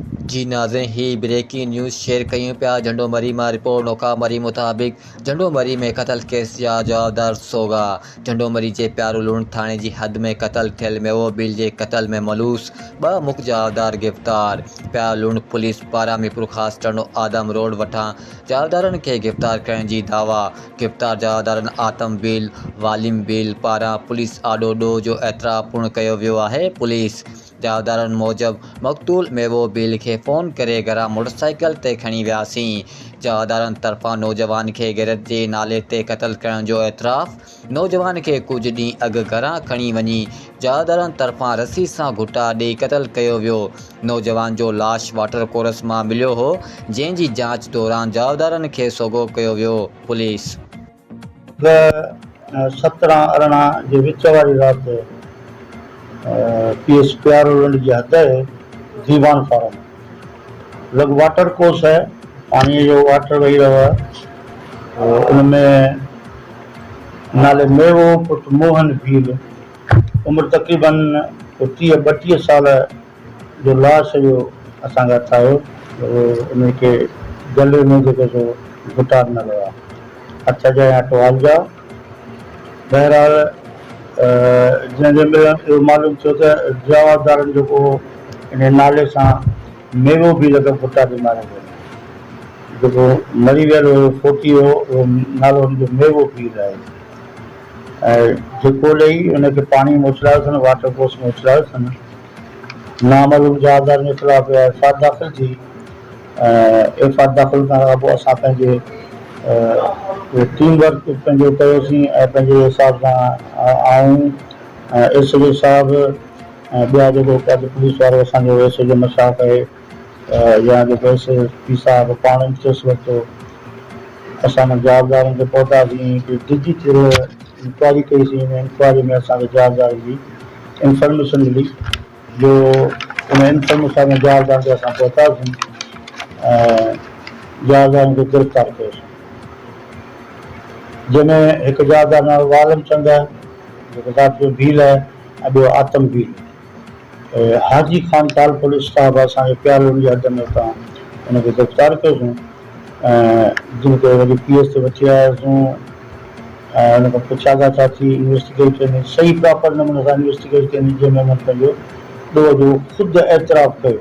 जी नाज़रीन, ही breaking news share कयूं पिया। झंडोमरी मां रिपोर्ट नौकामरी मुताबिक़ झंडोमरी में क़त्ल केस जा जवाबदार सोगा। झंडोमरी जे प्यारूलुण थाणे जी हद में क़त्ल थियल मेवो बिल जे क़त्ल में मलूस 2 मुख्य जवाबदार गिरफ़्तार। प्यारूलुण पुलिस पारां मीरपुर ख़ासि टर्नो आदम रोड वटां जवाबदारनि खे गिरफ़्तार करण जी दावा। गिरफ़्तार जवाबदारनि आतम बिल वालिम बिल पारां पुलिस आॾो ॾोह जो एतराफ़ पूर्ण कयो वियो आहे। पुलिस जवाबदारनि मूजिबि मक़तूल मेवो बिल खे फ़ोन करे घरां मोटरसाइकिल ते खणी वियासीं। जवाबदारनि तरफ़ां नौजवान खे गिरत जे नाले ते क़त्ल करण जो एतराफ़। नौजवान खे कुझु ॾींहं अॻु घरां खणी वञी जवाबदारनि तरफ़ां रस्सी सां घुटा ॾेई क़त्ल कयो वियो। नौजवान जो लाश वाटर कोरस मां मिलियो हो, जंहिं जी जांच दौरान जवाबदारनि खे सोगो कयो वियो। पुलिस 17-18 जे विच वारी राति पीएस प्यारूलुण जी हद है दीवान फार्म लग वाटर कोर्स है, पानी जो वाटर वही रहा है। उनमें नाले मेवो पुट मोहन भील उम्र तकरीबन 30-32 साल जो लाश जो असांखे हथ आयो। उनखे गले में जेको सो घुटा ॾिनल हुआ, हथ जा या टवाल जा। बहरहाल जंहिंजे में इहो मालूम थियो त जवाबदारनि जेको इन नाले सां मेवो बि लॻ घुटा ॾिना जेको मरी वियल हुयो फोटी हो, उहो नालो हुनजो मेवो पीर आहे। ऐं जेको ॾेई उनखे पाणी में उछलायो अथनि, वाटर कोर्स में उछलायो अथनि। नामालूम जवाबदारनि जे ख़िलाफ़ एफ आई आर दाख़िल थी। एफ आई आर दाख़िल करण खां पोइ असां पंहिंजे टीम वर्क पंहिंजो कयोसीं ऐं पंहिंजे हिसाब सां आऊं एस एच ओ साहिबु ऐं ॿिया जेको पुलिस वारो असांजो एस एच ओ मशाक आहे या जेको एस एस पी साहिबु पाण इंट्रस्ट वरितो। असां जवाबदारनि खे पहुतासीं, डिजिटल इंक्वायरी कईसीं। इंक्वायरी में असांखे जवाबदारनि जी इंफॉर्मेशन मिली, जो उन इंफॉर्मेशन में जवाबदारनि खे असां पहुतासीं ऐं जवाबदारनि खे गिरफ़्तार कयोसीं। जंहिंमें हिकु जवाबदार नालो वालम चंद आहे, जेको राति जो भील आहे, ऐं ॿियो आतम भील। हाजी ख़ान ताल पुलिस साहिबु असांजे प्यारूलुण जी हद में उतां उनखे गिरफ़्तार कयोसीं ऐं जिन खे वरी पीएस ते वठी आयासीं ऐं उन खां पुछा छा थी इन्वेस्टिगेट कयूं, सही प्रॉपर नमूने सां इन्वेस्टिगेट कयूं, जंहिंमें उन्हनि पंहिंजो ॾोह जो ख़ुदि एतराफ़ कयो।